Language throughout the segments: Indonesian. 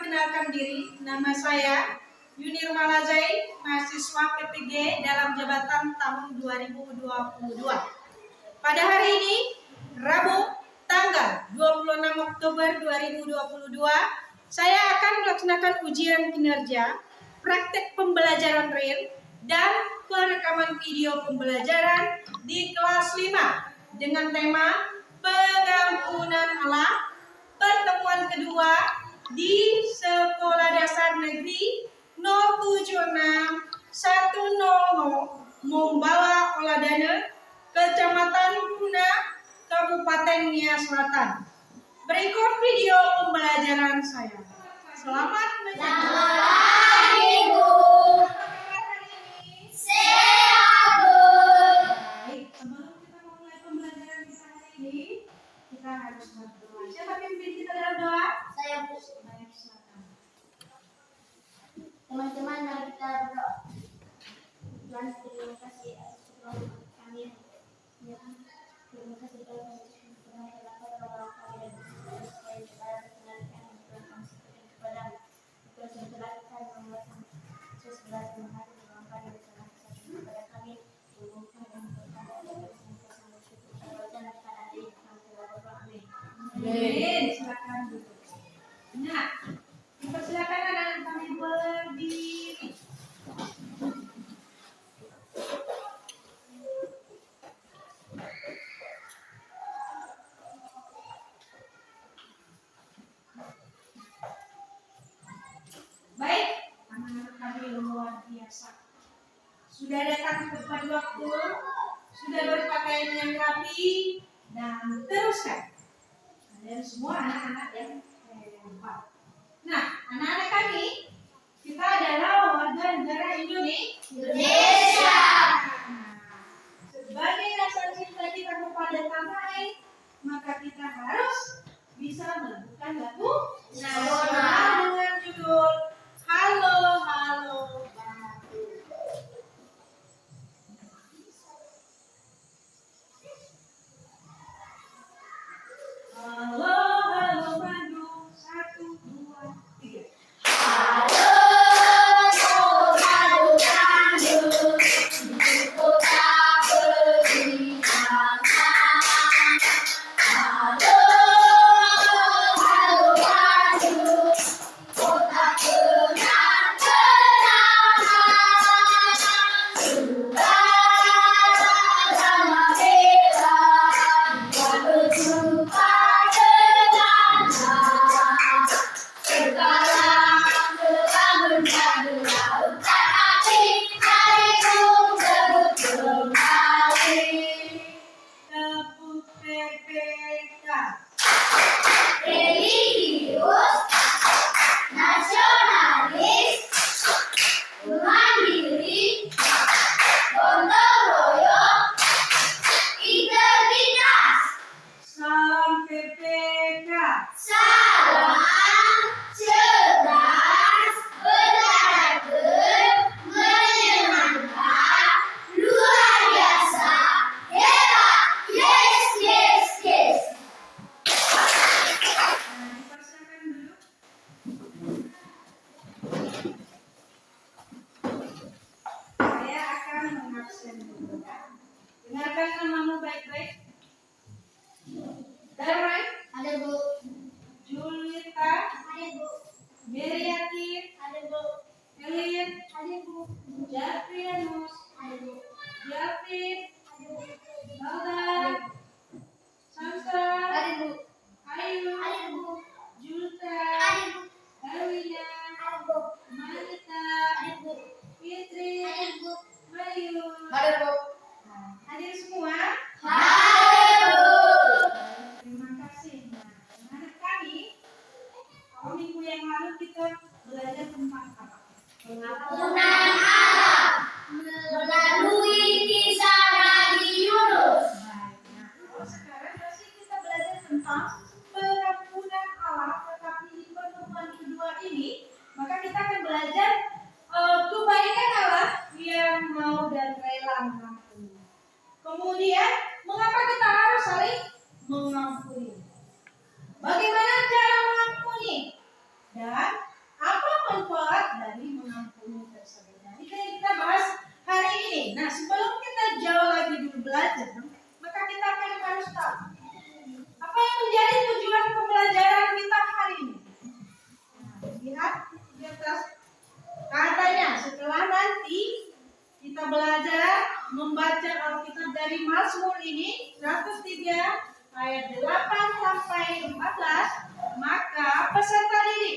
memperkenalkan diri. Nama saya Yunir Malazai, mahasiswa PPG dalam jabatan tahun 2022. Pada hari ini, Rabu, tanggal 26 Oktober 2022, saya akan melaksanakan ujian kinerja, praktek pembelajaran real, dan perekaman video pembelajaran di kelas 5 dengan tema pengampunan Allah, pertemuan kedua di Sekolah Dasar Negeri 076 100 Mombawa Oladana, Kecamatan Puna, Kabupaten Nia Selatan. Berikut video pembelajaran saya. Selamat menyaksikan. Ibu. Sehat, Bu. Baik, sebelum kita memulai pembelajaran kita hari ini, kita harus berdoa. Siapa pimpin kita dalam doa? Saya, Bu. Baik, silakan. Teman-teman, mari kita berdoa. Tuhan, terima kasih atas pertolongan kami. Terima kasih Tuhan supaya silakan duduk. Nah, dipersilakan anak-anak kami berdiri. Baik, anak-anak kami luar biasa. Sudah datang tepat waktu, sudah berpakaian yang rapi, dan teruskan. Dan semua anak-anak yang hebat. Nah, anak-anak kami, kita adalah warga negara Indonesia. Sebagai rasa cinta kita kepada tanah air, maka kita harus bisa melakukan lagu nasional dengan judul Halo Halo Batu. Halo Halo Bandung, 1, 2, 3. Halo, Bandung, kota beriman. Halo, Bandung, kota kenang-kenangan. Bersama kita berjumpa dengan Allah. Sekarang telah menjadi lautan hati, hariku sebut kembali. Tepuk PPK. Religius, nasionalis, mandiri, gotong royong, integritas. Salam PPK. Salam cerdas, berkarakter, menyenangkan, luar biasa, hebat, yes, yes, yes. Nah, dipersilakan duduk. Saya akan mengabsen dulu ya. Dengarkan namamu baik-baik. Darmai, Ada Bu, Julita, ada Bu, Meriati, ada Bu, Elin, ada Bu, Japrianus, ada Bu, David, ada Bu, Balda, Sansa, ada Bu, Ayu, ada Bu, Julta, ada Bu, Erwina, ada Bu, Manita, ada Bu, Fitri, ada Bu, Mayu. ada Bu. Nah, hadir semua. Halo. Terima kasih. Nah, anak kami, kalau minggu yang lalu kita belajar tentang apa? Pengampunan Allah melalui kisah Nabi Yunus. Baik. Nah, kalau sekarang pasti kita belajar tentang pengampunan Allah, tetapi di pertemuan kedua ini, maka kita akan belajar kebaikan Allah yang mau dan rela mengampuni. Kemudian, mengapa kita harus saling mengampuni? Bagaimana cara mengampuni? Dan manfaat dari mengampuni tersebut. Nah, ini yang kita bahas hari ini. Nah, sebelum kita jauh lagi dulu belajar, maka kita akan harus tahu apa yang menjadi tujuan pembelajaran kita hari ini. Nah, lihat di atas katanya setelah nanti kita belajar membaca Alkitab dari Mazmur ini 103 ayat 8 sampai 14, maka peserta didik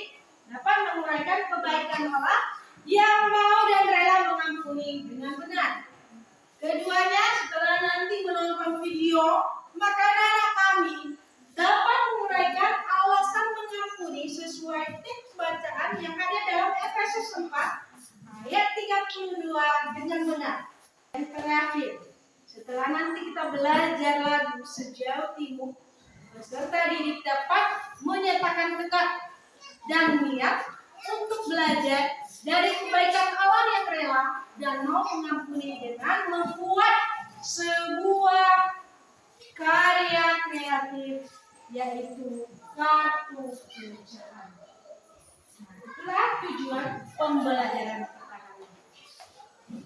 dapat menguraikan kebaikan Allah yang mau dan rela mengampuni dengan benar. Keduanya setelah nanti menonton video, maka anak kami dapat menguraikan alasan mengampuni sesuai teks bacaan yang ada dalam Efesus 4 ayat 32 dengan benar. Dan terakhir, setelah nanti kita belajar lagu Sejauh Timur, peserta didik dapat menyatakan tekad dan niat untuk belajar dari kebaikan Allah yang rela dan mau mengampuni dengan membuat sebuah karya kreatif, yaitu kartu pecahan. Nah, itulah tujuan pembelajaran kita kali ini.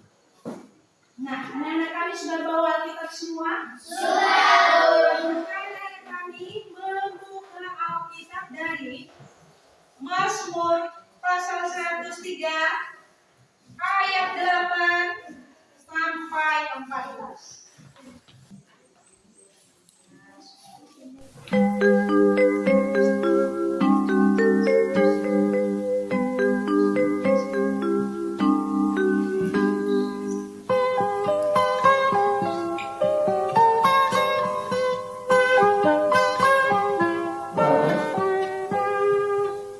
Nah, anak-anak kami sudah bawa Alkitab semua? Sudah. Maka anak kami membuka Alkitab dari Mazmur pasal 103 ayat 8 sampai 14.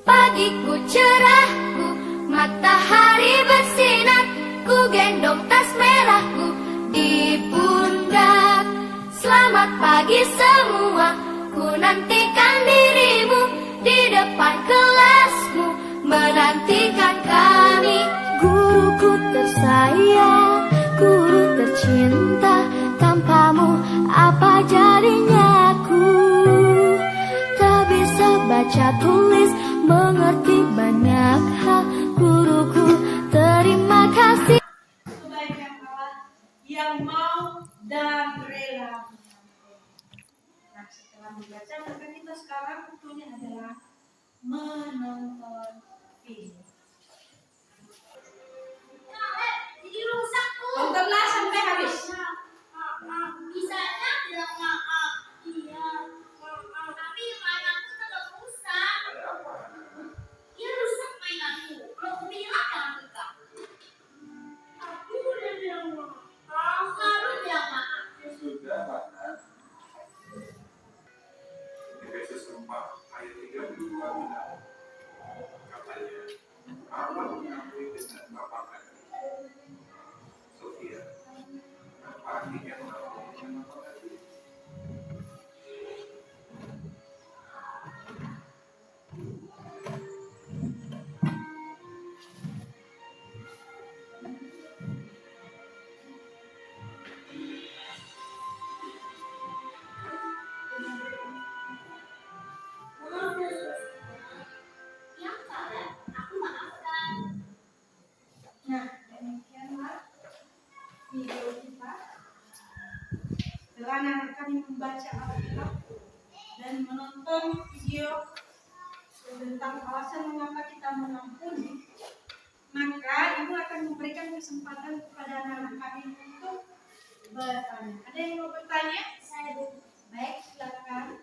Pagiku cerahku, matahari bersinar, ku gendong tas merahku di pundak. Selamat pagi semua, ku nantikan dirimu di depan kelasmu, menantikan kami. Guruku tersayang, guru tercinta, tanpamu apa jadinya aku? Tak bisa baca tulis, mengerti banyak hal. Guruku, terima kasih. Kebaikan Allah yang mau dan rela mengampuni. Nah, setelah membaca, maka kita sekarang waktunya adalah menonton film. Jadi rusak tuh. Tontonlah sampai habis. Bisanya bilang maaf. Iya, maaf. Tapi mainanku tetap rusak. Dia rusak mainanku. Kalau aku bilang jangan rusak. Aku udah bilang maaf. Kamu bilang maaf. Ya sudah, Pak. Efesus 4 ayat 32 bilang, katanya, Allah mengampuni dengan lapang hati. Sofia, apa artinya mengampuni dengan lapang hati? Maaf ya, Sus. Yang salah, aku maafkan. Nah, demikianlah video kita. Setelah anak kami membaca Alkitab dan menonton video tentang alasan mengapa kita mengampuni, maka ibu akan memberikan kesempatan kepada anak-anak kami untuk bertanya. Ada yang mau bertanya? Saya Bu. Baik, silakan.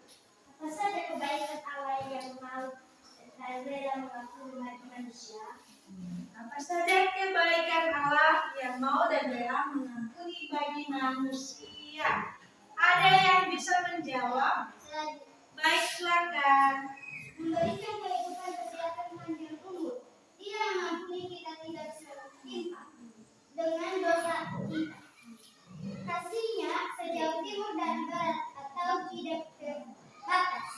Apa saja kebaikan Allah yang mau dan rela mengampuni bagi manusia? Apa saja kebaikan Allah yang mau dan rela mengampuni bagi manusia? Ada yang bisa menjawab? Saya Baik, silakan. memberikan kehidupan kesehatan panjang umur. Dia mengampuni kita tidak setimpal dengan dosa kita. Kasihnya sejauh timur dan barat atau tidak terbatas.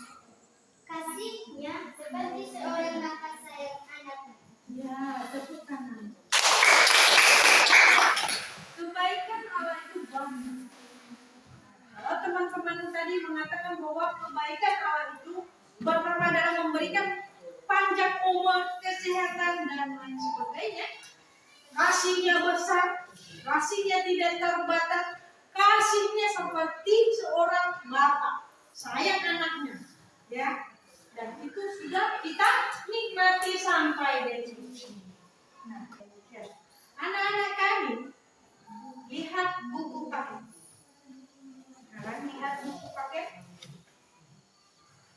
Kasihnya seperti seorang bapak sayang anaknya. Ya, tepuk tangan. Kebaikan Allah itu banyak. Kalau teman-teman tadi mengatakan bahwa kebaikan Allah itu berperan dalam memberikan panjang umur, kesehatan, dan lain sebagainya. Kasihnya besar, kasihnya tidak terbatas, kasihnya seperti seorang bapak sayang anaknya, ya. Dan itu sudah kita nikmati sampai dari sini. Nah, anak-anak kami lihat buku paket. Sekarang lihat buku paket.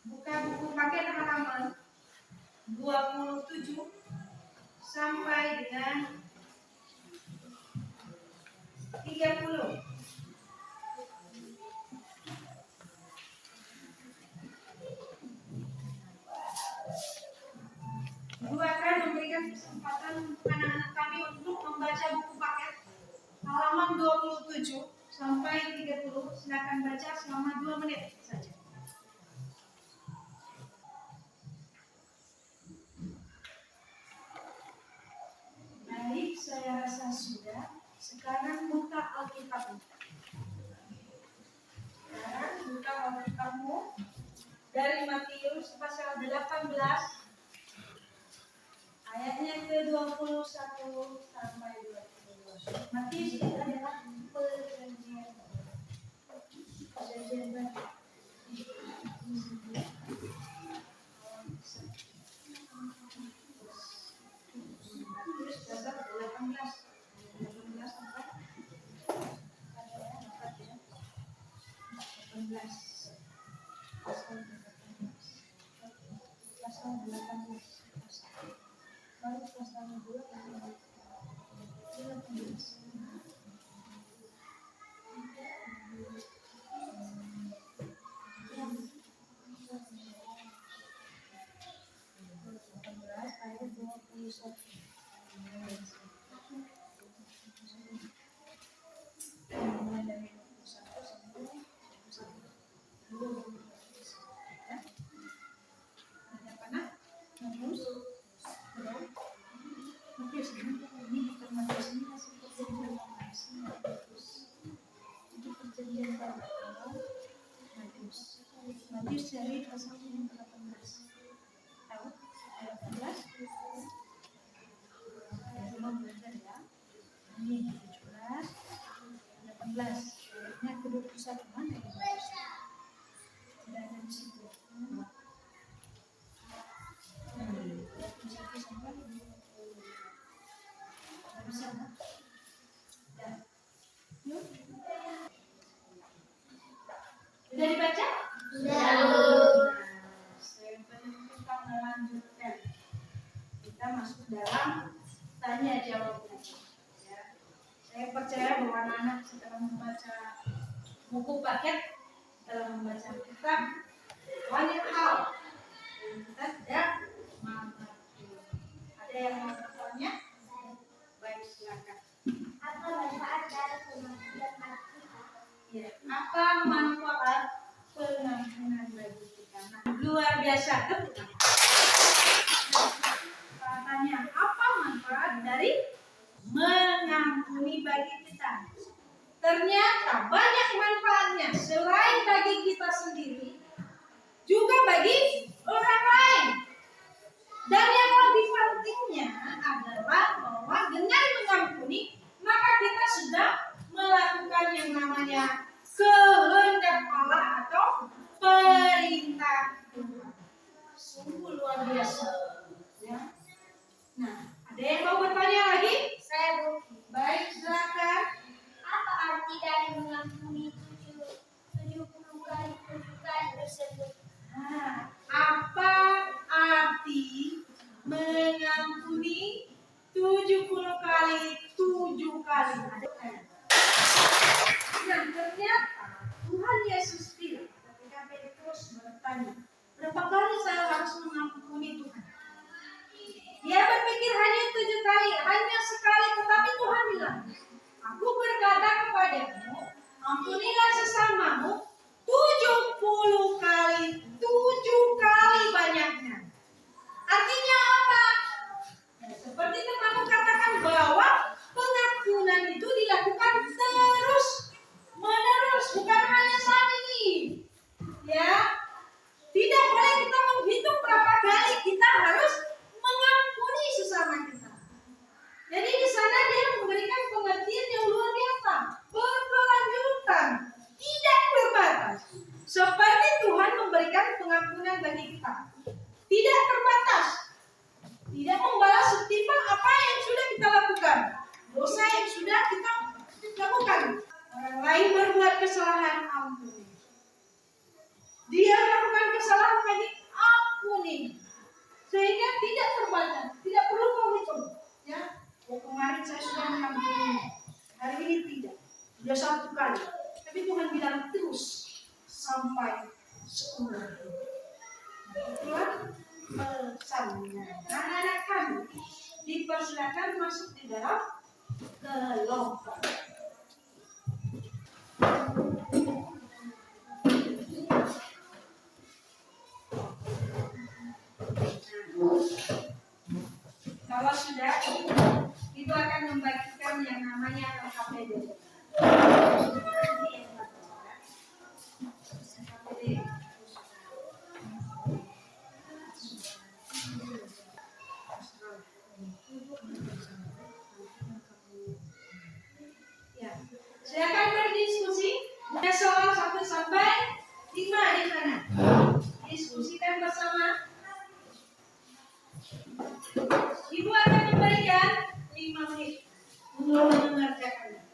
Buka buku paket halaman 27 sampai dengan 30. Ibu akan memberikan kesempatan anak-anak kami untuk membaca buku paket halaman 27 sampai 30. Silakan baca selama 2 menit saja. Baik, saya rasa sudah. Sekarang buka Alkitabmu. Sekarang buka Alkitabmu dari Matius pasal 18 ayatnya ke-21 sampai 22. Matius itu adalah perjanjian baru. Matius pasal 18 sampai 18. Pasal 18. Baru pasal 2 ayat 21. Mulai dari 21 sampai 21. Ada panah? Matius? Matius ini bukan Matius, ini masih perjanjian lama. Itu perjanjian baru. Matius dari pasal 18. Tahu? Ayat 18. Coba belajar ya. Ini 17, 18. Ayatnya ke-21 mana ya? Tidak ada di situ. 21 sampai 20. Bisa, ya. Yuk. Sudah dibaca? Sudah. Kita melanjutkan. Kita masuk dalam tanya jawab. Ya. Saya percaya bahwa anak-anak setelah membaca buku paket, setelah membaca kitab, banyak hal yang kita tidak mengerti. Ada yang mau bertanya? Baik, silakan. Apa manfaat dari pengampunan kita? Ya, apa manfaat pengampunan bagi kita? Nah, luar biasa, betul. Katanya, apa manfaat dari mengampuni bagi kita? Ternyata banyak manfaatnya. Selain bagi kita sendiri, juga bagi orang lain. Dan yang lebih pentingnya adalah bahwa dengan mengampuni, maka kita sudah melakukan yang namanya kehendak Allah atau perintah Tuhan. Sungguh luar biasa. Ya. Nah, ada yang mau bertanya lagi? Saya Baik, silakan. apa arti dari mengampuni 70 kali 7 kali tersebut? Nah, apa arti mengampuni 70 kali 7 kali? Nah, ternyata Tuhan Yesus bilang ketika Petrus bertanya, berapa kali saya harus mengampuni Tuhan? Dia berpikir hanya 7 kali, hanya sekali, tetapi Tuhan bilang, aku berkata kepadamu, ampunilah sesamamu 70 kali 7 saya sudah mengampuni. Hari ini tidak, sudah satu kali. Tapi Tuhan bilang terus sampai seumur hidup. Tuhan pesannya. Anak-anak kami dipersilakan masuk di dalam kelompok. Kalau sudah, itu akan membagikan yang namanya KPD. Ya, silakan berdiskusi. Ada soal 1 sampai 5 di sana. Diskusikan bersama. Ibu akan memberikan 5 menit untuk mengerjakannya.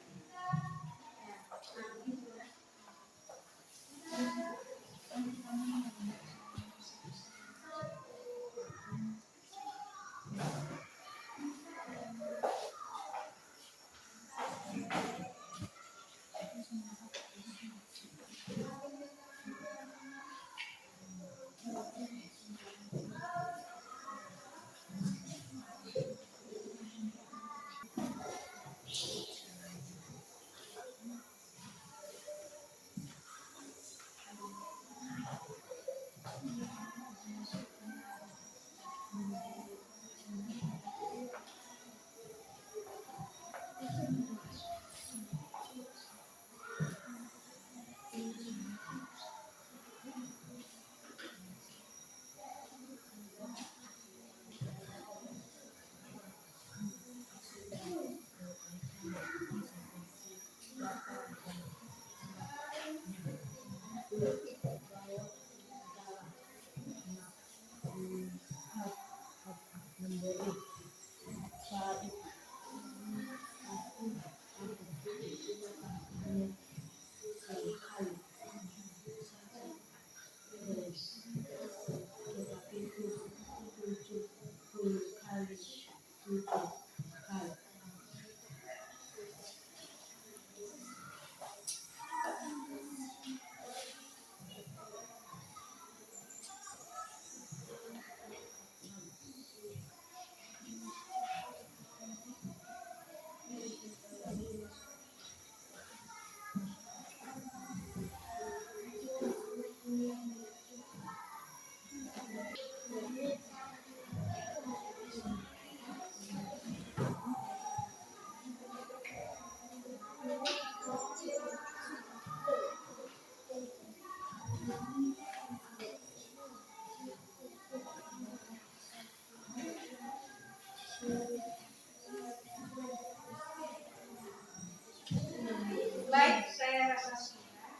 Baik, saya rasa sudah.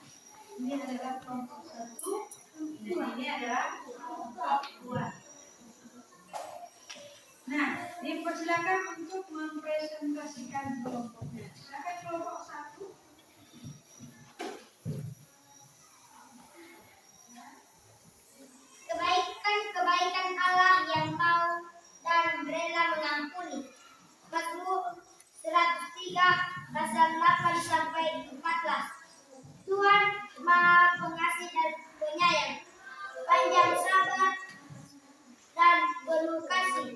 Ini adalah kelompok 1, ini adalah kelompok 2. Nah, dipersilakan untuk mempresentasikan kelompoknya. Silakan kelompok 1. Kebaikan Allah yang mau dan rela mengampuni. Mazmur 103 pasal 8 sampai 14. Tuhan Maha Pengasih dan Penyayang, panjang sabar dan penuh kasih.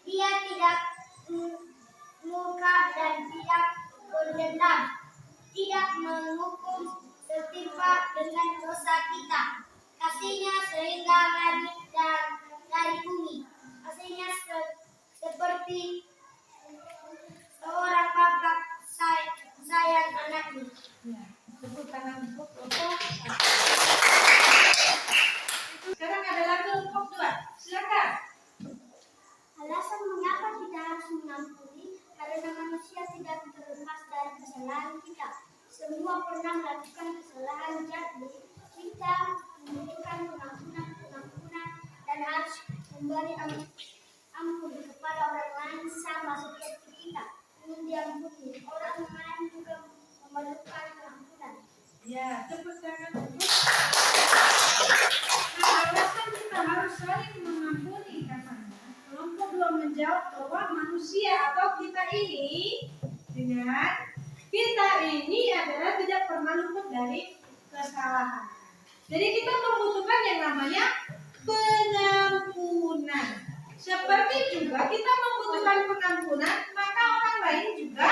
Dia tidak murka dan tidak berdendam, tidak menghukum setimpa dengan dosa kita. Kasihnya sehingga langit dan dari bumi. Kasihnya seperti seorang bapak sayang anaknya. Ya, tepuk tangan untuk kelompok 1. Sekarang adalah kelompok 2. Silakan. Alasan mengapa kita harus mengampuni karena manusia tidak terlepas dari kesalahan kita. Semua pernah melakukan kesalahan, jadi kita membutuhkan pengampunan dan harus memberi ampun kepada orang lain sama seperti kita ingin diampuni. Orang lain juga memerlukan pengampunan. Ya, tepuk tangan untuk. Nah, alasan kita harus saling mengampuni katanya. Kelompok 2 menjawab bahwa manusia atau kita ini adalah tidak pernah luput dari kesalahan. Jadi kita membutuhkan yang namanya pengampunan. Seperti juga kita membutuhkan pengampunan, maka orang lain juga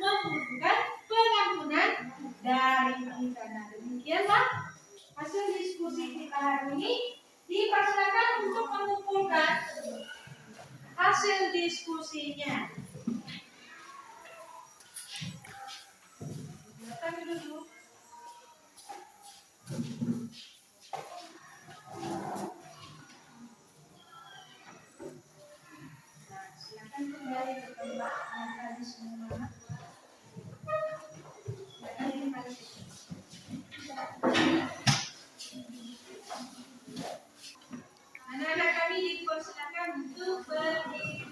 membutuhkan pengampunan dari kita. Nah, demikianlah hasil diskusi kita hari ini. Dipersilakan untuk mengumpulkan hasil diskusinya. Silakan duduk. Nah, silakan kembali ke tempat yang tadi semua. Silakan kembali ke sini. Anak-anak kami dipersilakan untuk berdiri.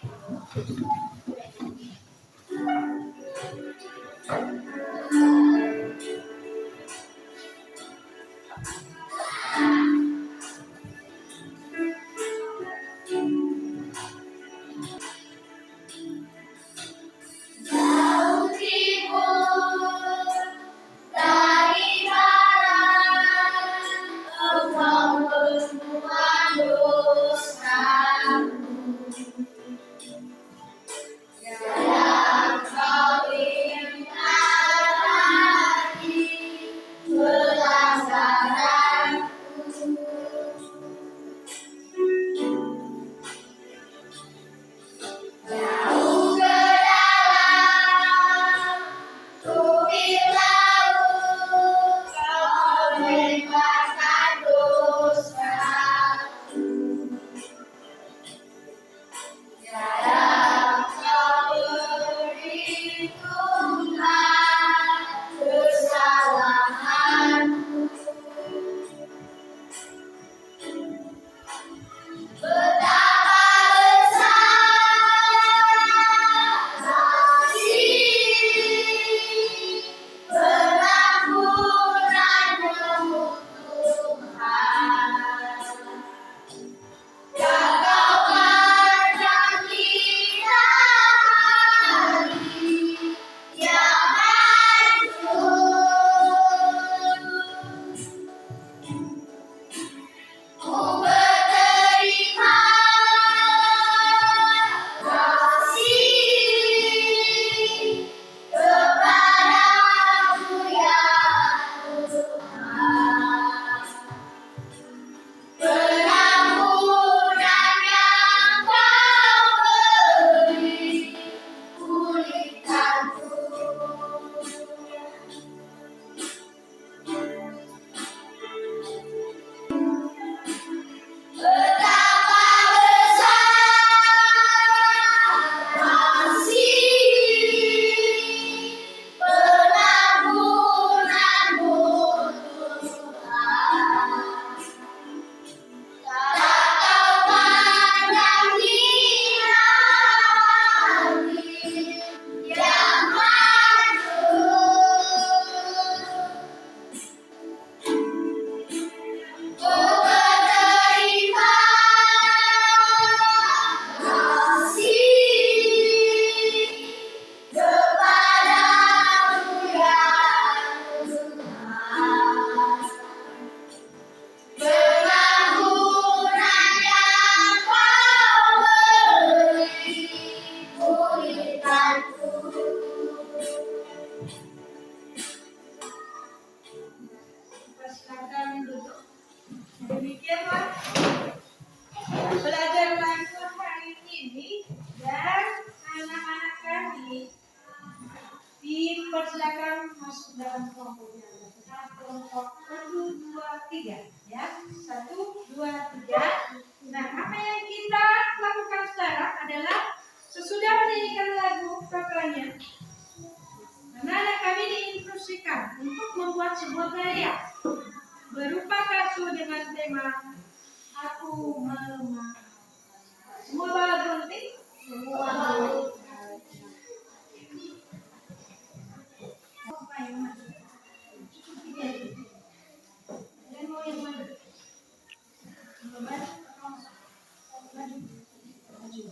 Jauh timur dari barat, engkau berbuat dosa. Yang kau ingat hati pelanggaranku. Jauh ke dalam tubir laut, kau lemparkan dosa. Dalam kau perhitungkan kesalahanku. Betapa besar kasih pengampunan-Mu Tuhan, yang Kau pandang kita hari yang hancur. Ku berterima kasih kepadamu ya Tuhan. Pengampunan yang Kau beri pulihkanku. Betapa besar kasih pengampunan-Mu Tuhan, tak Kau pandang hina hati yang hancur. Ku berterima kasih kepadamu ya Tuhan. Pengampunan yang Kau beri pulihkanku. Silakan duduk. Demikianlah belajar langsung hari ini, dan anak-anak kami dipersilakan masuk dalam kelompoknya. Kelompok 1, 2, 3 ya. 1, 2, 3. Nah, apa yang kita lakukan sekarang adalah sesudah menyanyikan lagu kakaknya, anak-anak kami diinstruksikan untuk membuat sebuah karya berupa kartu dengan tema Aku Memaafkan. Semua bawa gunting? Semua. Apa yang mana? Dan mau yang mana? Maju.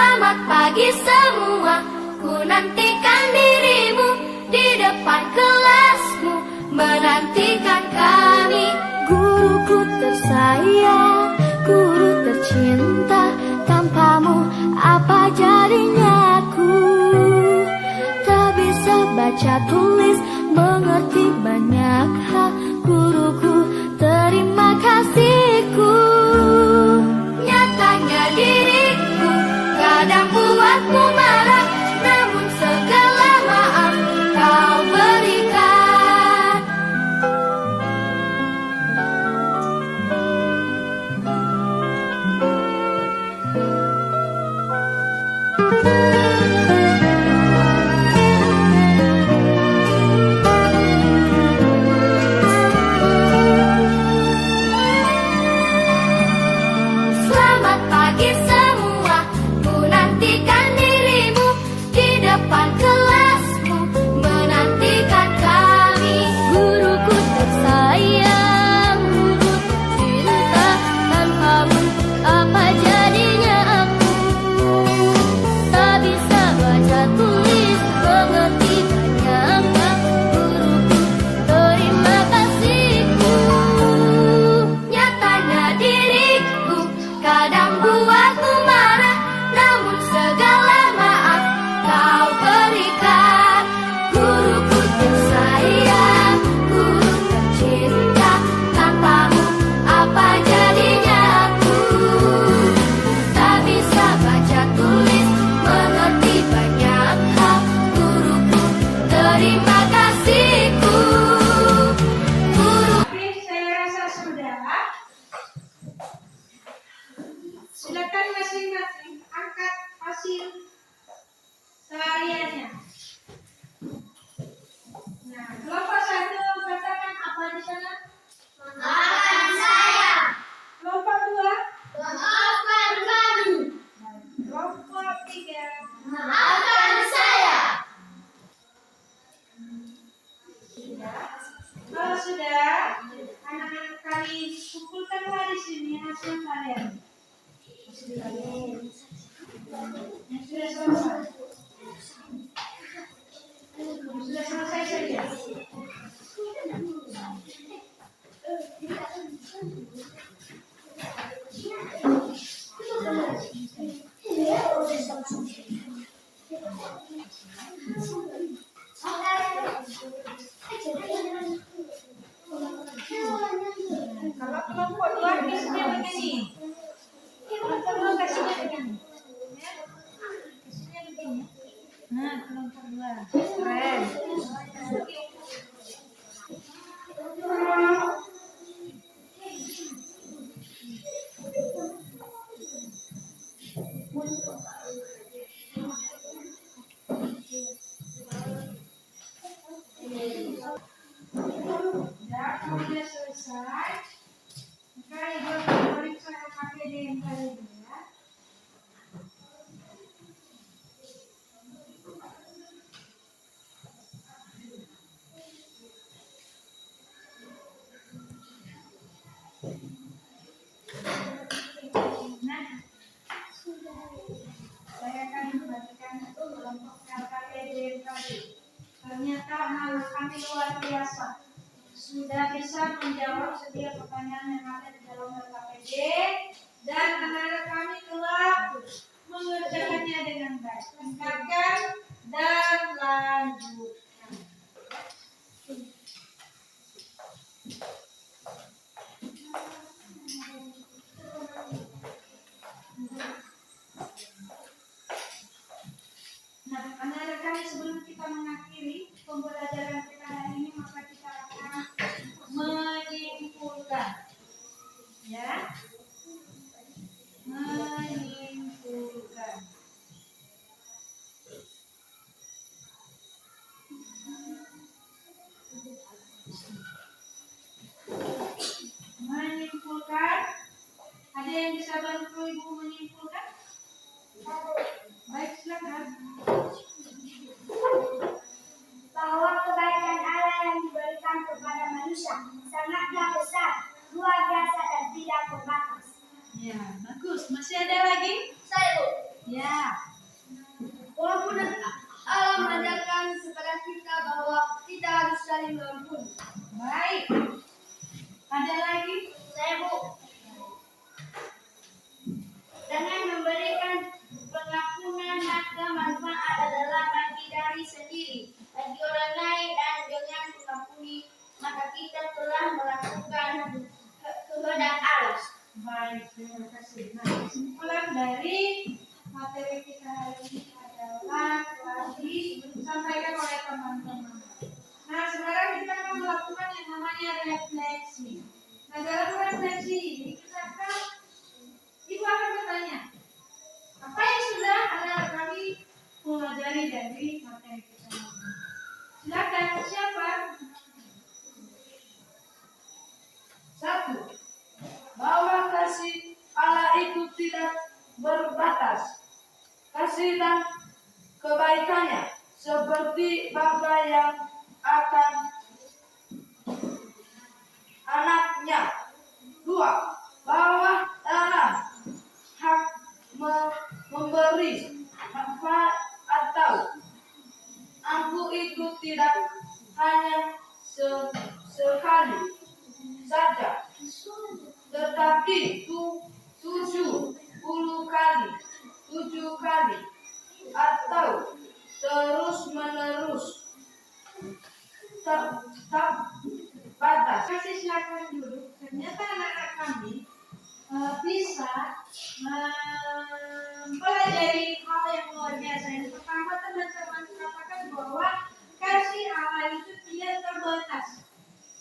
Selamat pagi semua, ku nantikan dirimu di depan kelasmu, menantikan kami. Guruku tersayang, guru tercinta, tanpamu apa jadinya aku? Tak bisa baca tulis, mengerti banyak hal. Guruku, terima kasihku. Nyatanya diriku kadang buatmu marah, namun segala maaf kau berikan. Selamat pagi semua, ku nantikan dirimu di depan kelasmu, menantikan kami. Guruku tersayang, guru tercinta, tanpamu apa jadinya aku? Tak bisa baca tulis, mengerti banyak hal. Guruku, terima kasihku. Nyatanya diriku kadang buatmu marah, namun segala maaf kau berikan. Guruku tersayang, guru tercinta, tanpamu apa jadinya aku? Tak bisa baca tulis, mengerti banyak hal. Guruku, terima kasihku. Guru. Oke, saya rasa sudah. Silakan masing-masing angkat hasil sehariannya. Nah, kelompok 1 katakan apa di sana? Maafkan saya, Kelompok 2, maafkan kami, kelompok 3. maafkan saya. Kalau sudah, anak-anak kali kumpulkanlah di sini hasil kalian. Yang sudah selesai. Sudah selesai saja. Kalau kelompok 2 kasihnya begini. Kelompok 2 kasihnya begini. Ya. Kasihnya begini. Nah, kelompok 2. Keren. Sudah, kemudian selesai. Maka ibu periksa KPD yang kali ini ya. Nah, saya akan membagikan kelompok KPD yang tadi. Ternyata anak kami luar biasa. Sudah bisa menjawab setiap pertanyaan yang ada di dalam KPD dan anak-anak kami telah mengerjakannya dengan baik. Tingkatkan dan lanjutkan. Nah, anak-anak kami sebelum kita mengakhiri pembelajaran kita hari ini, maka kita akan menyimpulkan. Ya. Menyimpulkan. hari ini adalah telah disampaikan oleh teman-teman. Nah, sekarang kita akan melakukan yang namanya refleksi. Nah, dalam refleksi ini Ibu akan bertanya, apa yang sudah anak kami pelajari dari materi kita? Silakan, siapa? 1. Bahwa kasih Allah itu tidak berbatas. Kasih dan kebaikannya seperti Bapa yang akan anaknya. 2. Bahwa dalam hak memberi manfaat atau ampuh itu tidak hanya sekali saja, tetapi 70 kali, 7 kali, atau terus menerus. Tak batas. Kasih silakan dulu. Ternyata anak-anak kami bisa mempelajari hal yang luar biasa. Yang pertama, teman-teman katakan bahwa kasih Allah itu tidak terbatas.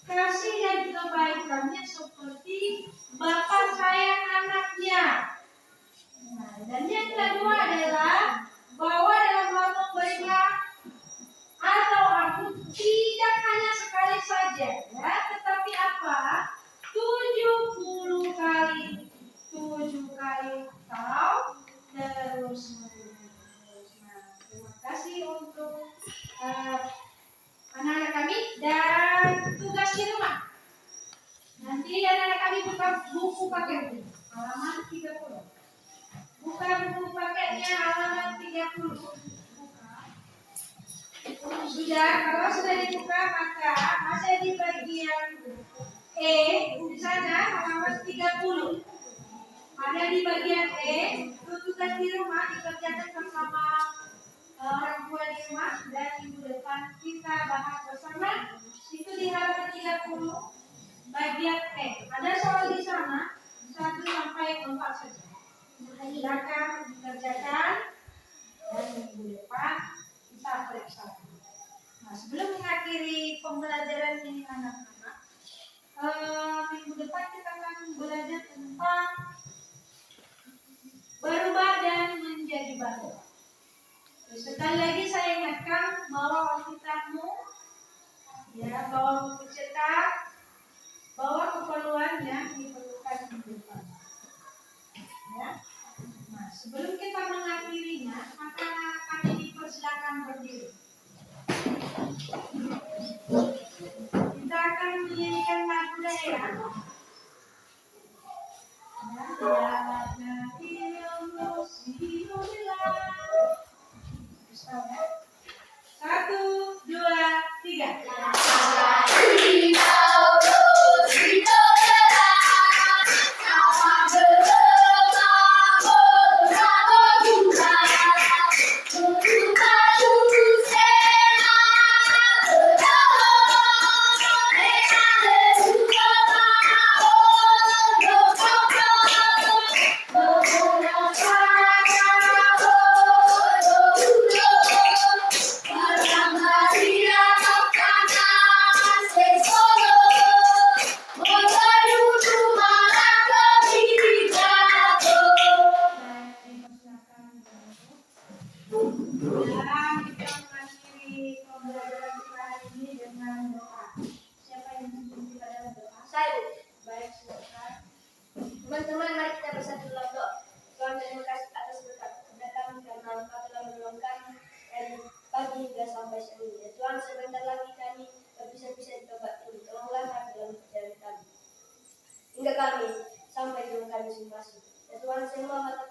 Kasih dan kebaikannya seperti Bapa sayang anaknya. Nah, dan yang kedua adalah bahwa dalam hal memberikan atau aku tidak hanya sekali saja, ya, tetapi apa? 70 kali, 7 kali atau terus menerus. Nah, terima kasih untuk anak-anak kami dan tugas di rumah. Nanti anak-anak kami buka buku paket halaman 30. Buka buku paketnya halaman 30. Sudah, kalau sudah dibuka maka masih di bagian E di sana halaman 30. Ada di bagian E, tugas di rumah dikerjakan bersama orang tua di rumah dan minggu depan kita bahas bersama. Itu di halaman 30 bagian E. Ada soal di sana 1 sampai 4 saja. Silakan dikerjakan dan minggu depan kita periksa. Nah, sebelum mengakhiri pembelajaran ini anak-anak, minggu depan kita akan belajar tentang berubah dan menjadi baru. Sekali lagi saya ingatkan bawa Alkitabmu, ya, bawa buku cetak, bawa keperluan yang diperlukan minggu depan. Ya. Nah, sebelum kita mengakhirinya, maka kami dipersilakan berdiri. Kita akan menyanyikan lagu daerah. Satu, dua, tiga. Teman-teman, mari kita bersatu dalam doa. Tuhan, terima kasih atas berkat kedatangan karena Engkau telah menolongkan dari pagi hingga sampai siang ini. Ya Tuhan, sebentar lagi kami berpisah-pisah di tempat ini. Tolonglah kami dalam perjalanan kami hingga kami sampai di lokasi masing-masing. Ya Tuhan, semua mata